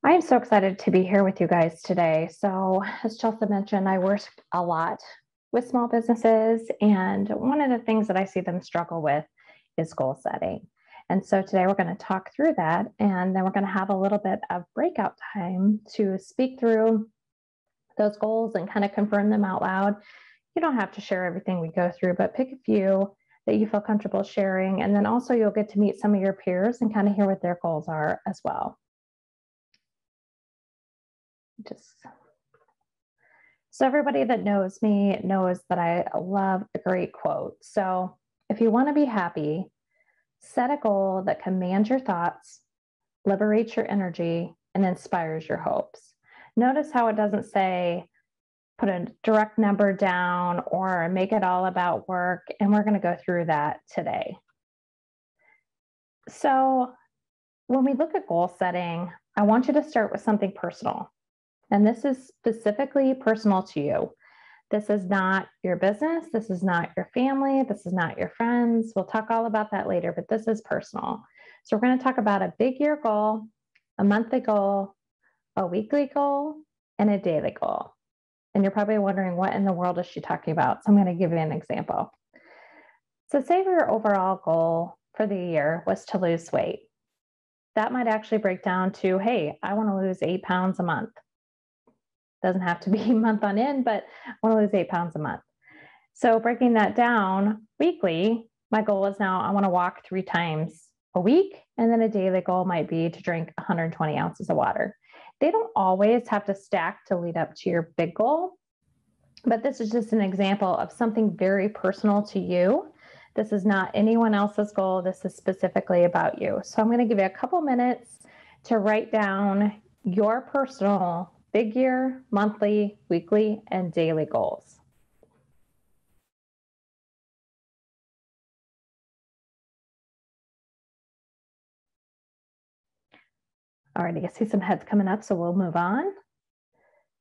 I am so excited to be here with you guys today. So, as Chelsea mentioned, I work a lot with small businesses, and one of the things that I see them struggle with is goal setting. And so today we're going to talk through that, and then we're going to have a little bit of breakout time to speak through those goals and kind of confirm them out loud. You don't have to share everything we go through, but pick a few that you feel comfortable sharing. And then also you'll get to meet some of your peers and kind of hear what their goals are as well. So everybody that knows me knows that I love a great quote. So if you want to be happy, set a goal that commands your thoughts, liberates your energy, and inspires your hopes. Notice how it doesn't say put a direct number down or make it all about work. And we're going to go through that today. So when we look at goal setting, I want you to start with something personal. And this is specifically personal to you. This is not your business. This is not your family. This is not your friends. We'll talk all about that later, but this is personal. So we're going to talk about a big year goal, a monthly goal, a weekly goal, and a daily goal. And you're probably wondering, what in the world is she talking about? So I'm going to give you an example. So say your overall goal for the year was to lose weight. That might actually break down to, hey, I want to lose 8 pounds a month. Doesn't have to be month on end, but I want to lose 8 pounds a month. So breaking that down weekly, my goal is now I want to walk 3 times a week. And then a daily goal might be to drink 120 ounces of water. They don't always have to stack to lead up to your big goal, but this is just an example of something very personal to you. This is not anyone else's goal. This is specifically about you. So I'm going to give you a couple minutes to write down your personal big year, monthly, weekly, and daily goals. All right, I see some heads coming up, so we'll move on.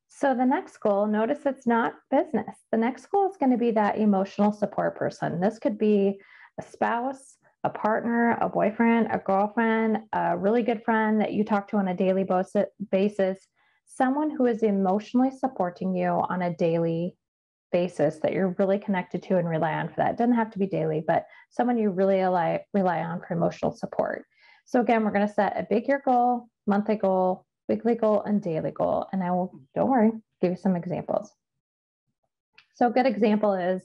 So the next goal, notice it's not business. The next goal is going to be that emotional support person. This could be a spouse, a partner, a boyfriend, a girlfriend, a really good friend that you talk to on a daily basis, someone who is emotionally supporting you on a daily basis that you're really connected to and rely on for that. It doesn't have to be daily, but someone you really rely on for emotional support. So again, we're going to set a big year goal, monthly goal, weekly goal, and daily goal. And I will, don't worry, give you some examples. So a good example is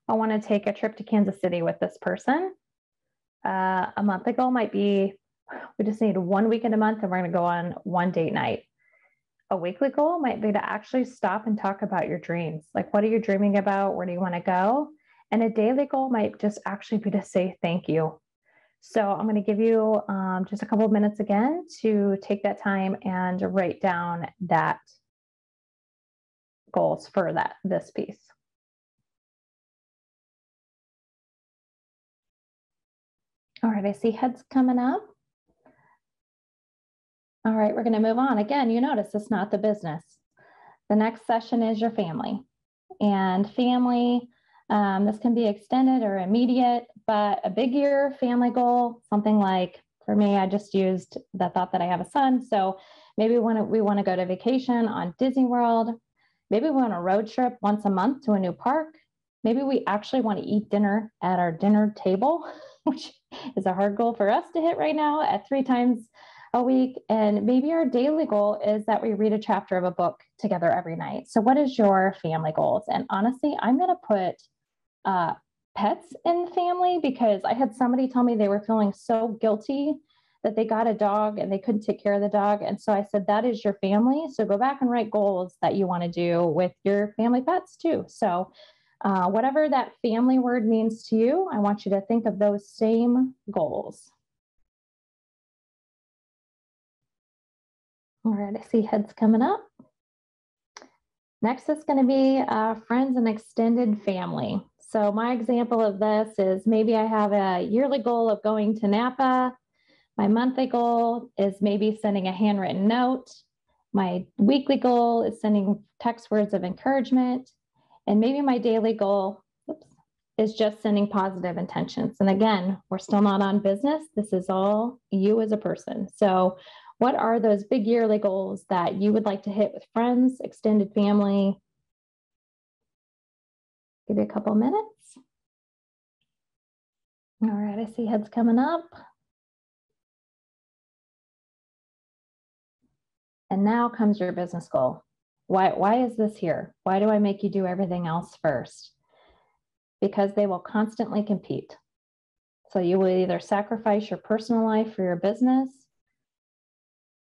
I want to take a trip to Kansas City with this person. A monthly goal might be we just need 1 weekend a month and we're going to go on 1 date night. A weekly goal might be to actually stop and talk about your dreams. Like, what are you dreaming about? Where do you want to go? And a daily goal might just actually be to say thank you. So I'm going to give you just a couple of minutes again to take that time and write down that goals for this piece. All right, I see heads coming up. All right, we're going to move on. Again, you notice it's not the business. The next session is your family. And family, this can be extended or immediate, but a big year family goal, something like, for me, I just used the thought that I have a son. So maybe we want to go to vacation on Disney World. Maybe we want a road trip once a month to a new park. Maybe we actually want to eat dinner at our dinner table, which is a hard goal for us to hit right now at 3 times a week. And maybe our daily goal is that we read a chapter of a book together every night. So what is your family goals? And honestly, I'm going to put pets in the family, because I had somebody tell me they were feeling so guilty that they got a dog and they couldn't take care of the dog. And so I said, that is your family. So go back and write goals that you want to do with your family pets too. So whatever that family word means to you, I want you to think of those same goals. All right, I see heads coming up. Next is going to be friends and extended family. So my example of this is maybe I have a yearly goal of going to Napa. My monthly goal is maybe sending a handwritten note. My weekly goal is sending text words of encouragement. And maybe my daily goal is just sending positive intentions. And again, we're still not on business. This is all you as a person. So What are those big yearly goals that you would like to hit with friends, extended family? Give you a couple minutes. All right, I see heads coming up. And now comes your business goal. Why is this here? Why do I make you do everything else first? Because they will constantly compete. So you will either sacrifice your personal life for your business,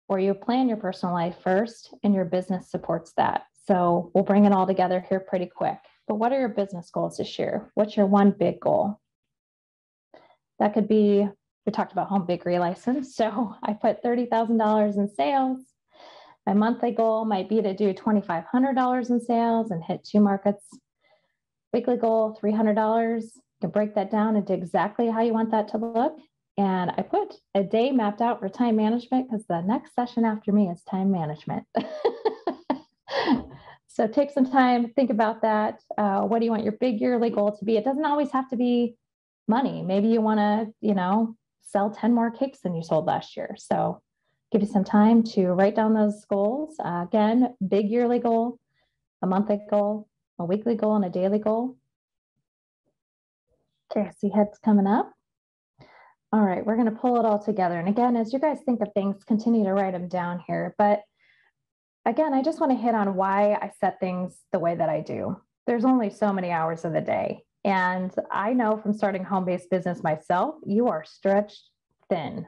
or you plan your personal life first and your business supports that. So we'll bring it all together here pretty quick. But what are your business goals this year? What's your one big goal? That could be, we talked about home bakery license. So I put $30,000 in sales. My monthly goal might be to do $2,500 in sales and hit 2 markets. Weekly goal, $300. You can break that down into exactly how you want that to look. And I put a day mapped out for time management because the next session after me is time management. So take some time, think about that. What do you want your big yearly goal to be? It doesn't always have to be money. Maybe you want to, sell 10 more cakes than you sold last year. So give you some time to write down those goals. Again, big yearly goal, a monthly goal, a weekly goal, and a daily goal. Okay, I see heads coming up. All right, we're going to pull it all together. And again, as you guys think of things, continue to write them down here. But again, I just want to hit on why I set things the way that I do. There's only so many hours of the day. And I know from starting home-based business myself, you are stretched thin.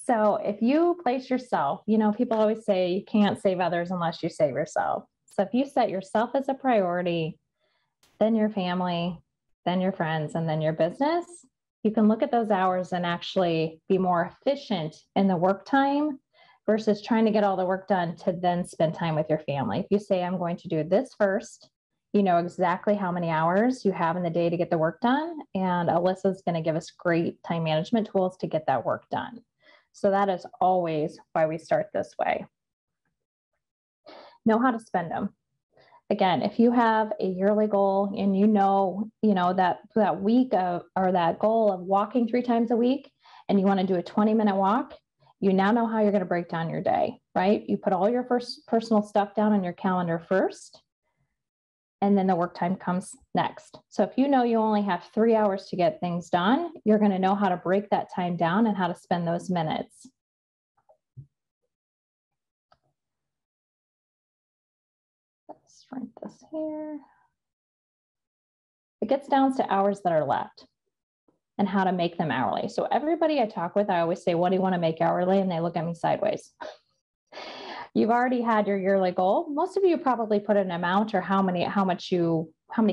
So if you place yourself, people always say you can't save others unless you save yourself. So if you set yourself as a priority, then your family, then your friends, and then your business, you can look at those hours and actually be more efficient in the work time versus trying to get all the work done to then spend time with your family. If you say, I'm going to do this first, you know exactly how many hours you have in the day to get the work done. And Alyssa's going to give us great time management tools to get that work done. So that is always why we start this way. Know how to spend them. Again, if you have a yearly goal and that week of, or that goal of walking 3 times a week, and you want to do a 20-minute walk, you now know how you're going to break down your day, right? You put all your first personal stuff down on your calendar first, and then the work time comes next. So if you know you only have 3 hours to get things done, you're going to know how to break that time down and how to spend those minutes. Let's write this here. It gets down to hours that are left and how to make them hourly. So everybody I talk with, I always say, what do you want to make hourly? And they look at me sideways. You've already had your yearly goal. Most of you probably put an amount or how many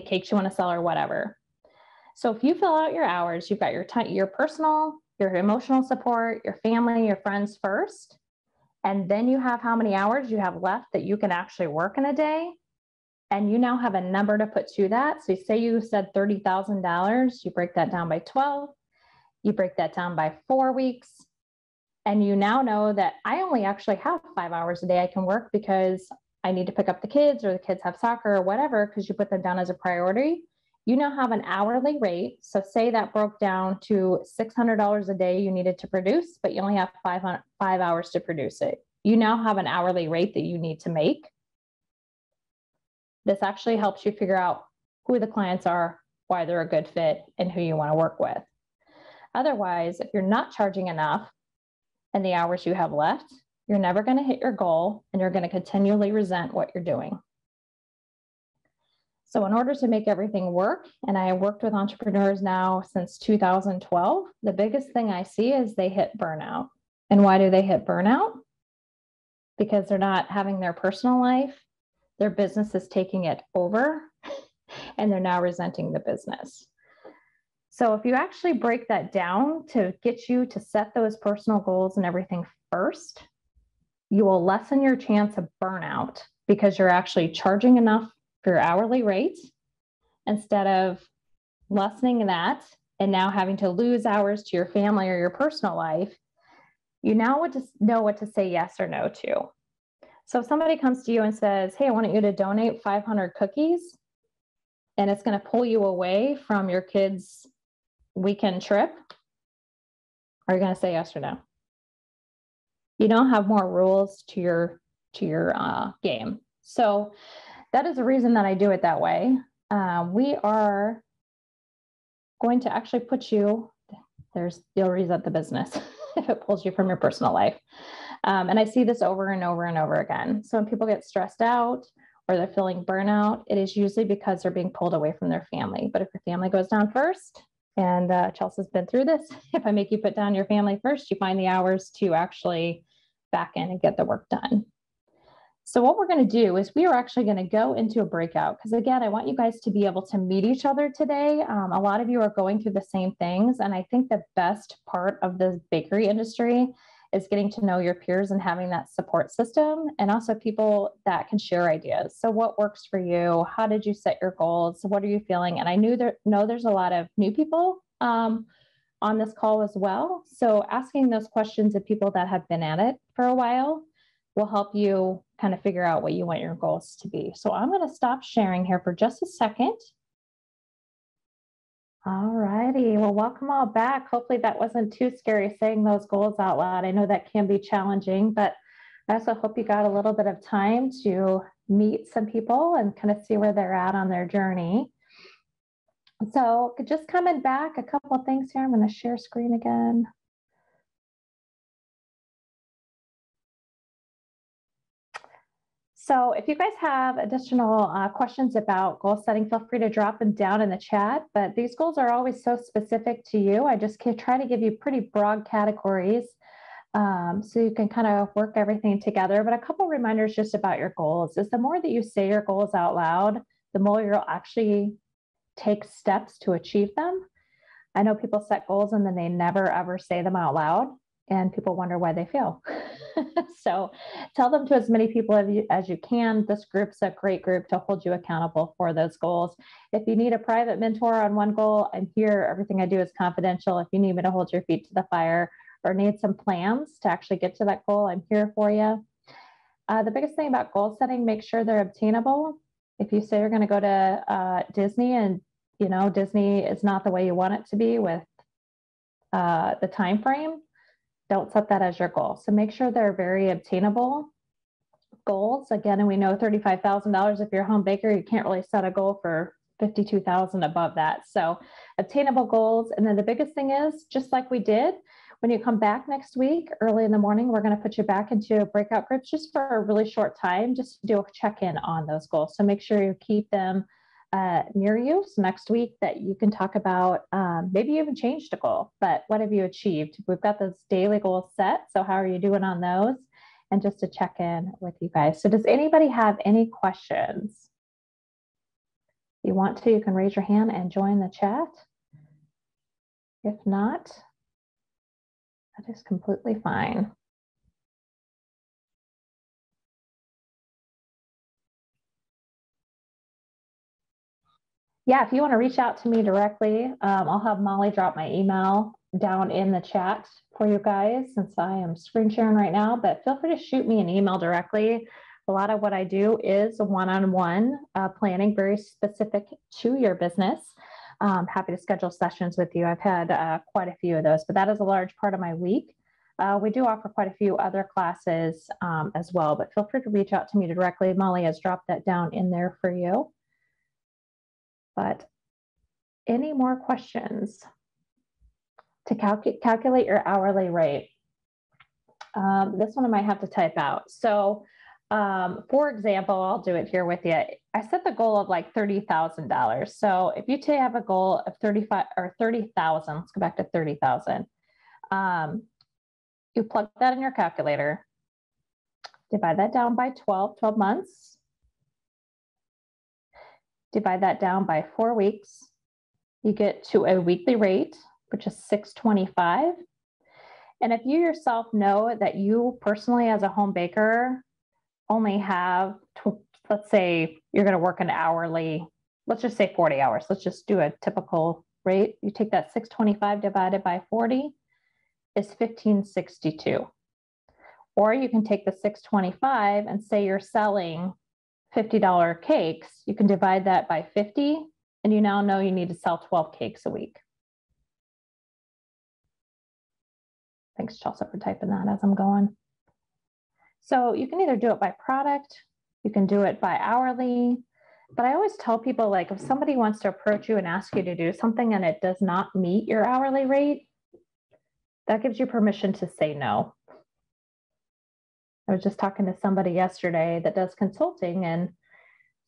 cakes you want to sell or whatever. So if you fill out your hours, you've got your time, your personal, your emotional support, your family, your friends first, and then you have how many hours you have left that you can actually work in a day. And you now have a number to put to that. So say you said $30,000, you break that down by 12, you break that down by 4 weeks. And you now know that I only actually have 5 hours a day I can work because I need to pick up the kids or the kids have soccer or whatever, because you put them down as a priority. You now have an hourly rate. So say that broke down to $600 a day you needed to produce, but you only have 5 hours to produce it. You now have an hourly rate that you need to make. This actually helps you figure out who the clients are, why they're a good fit, and who you want to work with. Otherwise, if you're not charging enough and the hours you have left, you're never going to hit your goal and you're going to continually resent what you're doing. So in order to make everything work, and I have worked with entrepreneurs now since 2012, the biggest thing I see is they hit burnout. And why do they hit burnout? Because they're not having their personal life, their business is taking it over, and they're now resenting the business. So if you actually break that down to get you to set those personal goals and everything first, you will lessen your chance of burnout because you're actually charging enough for your hourly rate instead of lessening that and now having to lose hours to your family or your personal life. You now would just know what to say yes or no to. So if somebody comes to you and says, hey, I want you to donate 500 cookies, and it's going to pull you away from your kids' weekend trip, are you going to say yes or no? You don't have more rules to your game. So that is the reason that I do it that way. We are going to actually put you, you'll resent the business if it pulls you from your personal life. And I see this over and over and over again. So when people get stressed out or they're feeling burnout, it is usually because they're being pulled away from their family. But if your family goes down first, and Chelsea's been through this, if I make you put down your family first, you find the hours to actually back in and get the work done. So what we're going to do is we are actually going to go into a breakout, because again, I want you guys to be able to meet each other today. A lot of you are going through the same things. And I think the best part of the bakery industry is getting to know your peers and having that support system, and also people that can share ideas. So what works for you? How did you set your goals? What are you feeling? And I know there's a lot of new people on this call as well. So asking those questions of people that have been at it for a while will help you kind of figure out what you want your goals to be. So I'm going to stop sharing here for just a second. All righty. Well, welcome all back. Hopefully that wasn't too scary saying those goals out loud. I know that can be challenging, but I also hope you got a little bit of time to meet some people and kind of see where they're at on their journey. So just coming back, a couple of things here. I'm going to share screen again. So if you guys have additional questions about goal setting, feel free to drop them down in the chat. But these goals are always so specific to you. I just try to give you pretty broad categories so you can kind of work everything together. But a couple reminders just about your goals is the more that you say your goals out loud, the more you'll actually take steps to achieve them. I know people set goals and then they never ever say them out loud, and people wonder why they fail. So tell them to as many people as you can. This group's a great group to hold you accountable for those goals. If you need a private mentor on one goal, I'm here. Everything I do is confidential. If you need me to hold your feet to the fire or need some plans to actually get to that goal, I'm here for you. The biggest thing about goal setting, make sure they're obtainable. If you say you're going to go to Disney and Disney is not the way you want it to be with the time frame, don't set that as your goal. So make sure they're very obtainable goals. Again, and we know $35,000 if you're a home baker, you can't really set a goal for $52,000 above that. So obtainable goals. And then the biggest thing is, just like we did, when you come back next week, early in the morning, we're going to put you back into breakout groups just for a really short time, just to do a check-in on those goals. So make sure you keep them near you. So next week that you can talk about, maybe you haven't changed a goal, but what have you achieved? We've got those daily goals set. So how are you doing on those? And just to check in with you guys. So does anybody have any questions? If you want to, you can raise your hand and join the chat. If not, that is completely fine. Yeah, if you want to reach out to me directly, I'll have Molly drop my email down in the chat for you guys, since I am screen sharing right now, but feel free to shoot me an email directly. A lot of what I do is one-on-one planning, very specific to your business. Happy to schedule sessions with you. I've had quite a few of those, but that is a large part of my week. We do offer quite a few other classes as well, but feel free to reach out to me directly. Molly has dropped that down in there for you. But any more questions? To calculate your hourly rate. This one I might have to type out. So for example, I'll do it here with you. I set the goal of like $30,000. So if you have a goal of 35 or 30,000, let's go back to 30,000. You plug that in your calculator, divide that down by 12 months, divide that down by 4 weeks. You get to a weekly rate, which is $625. And if you yourself know that you personally as a home baker only have, let's say you're going to work an hourly, let's just say 40 hours. Let's just do a typical rate. You take that 625 divided by 40 is 1562. Or you can take the 625 and say you're selling $50 cakes. You can divide that by 50, and you now know you need to sell 12 cakes a week. Thanks, Chelsea, for typing that as I'm going. So you can either do it by product, you can do it by hourly, but I always tell people, like, if somebody wants to approach you and ask you to do something and it does not meet your hourly rate, that gives you permission to say no. I was just talking to somebody yesterday that does consulting, and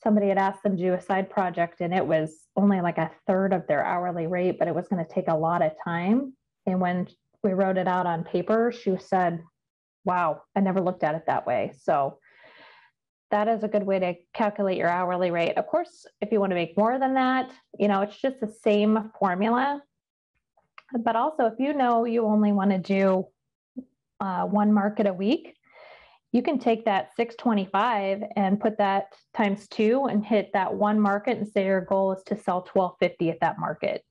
somebody had asked them to do a side project, and it was only like a third of their hourly rate, but it was going to take a lot of time. And when we wrote it out on paper, she said, wow, I never looked at it that way. So that is a good way to calculate your hourly rate. Of course, if you want to make more than that, it's just the same formula. But also, if you know you only want to do one market a week, you can take that 625 and put that times 2 and hit that one market and say your goal is to sell 1250 at that market.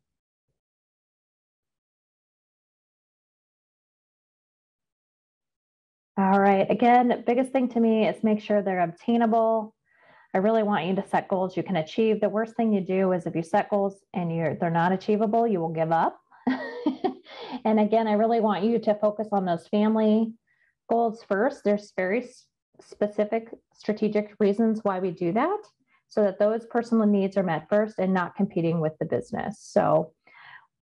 All right. Again, biggest thing to me is make sure they're obtainable. I really want you to set goals you can achieve. The worst thing you do is if you set goals and they're not achievable, you will give up. And again, I really want you to focus on those family goals first. There's very specific strategic reasons why we do that, so that those personal needs are met first and not competing with the business. So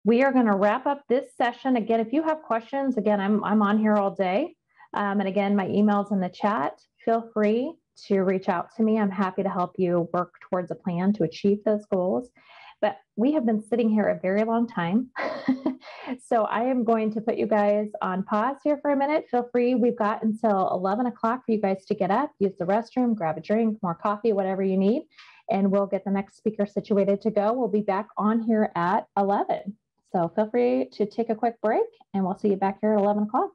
we are going to wrap up this session. Again, if you have questions, again, I'm on here all day. And again, my email's in the chat. Feel free to reach out to me. I'm happy to help you work towards a plan to achieve those goals. But we have been sitting here a very long time. So I am going to put you guys on pause here for a minute. Feel free. We've got until 11 o'clock for you guys to get up, use the restroom, grab a drink, more coffee, whatever you need. And we'll get the next speaker situated to go. We'll be back on here at 11. So feel free to take a quick break, and we'll see you back here at 11 o'clock.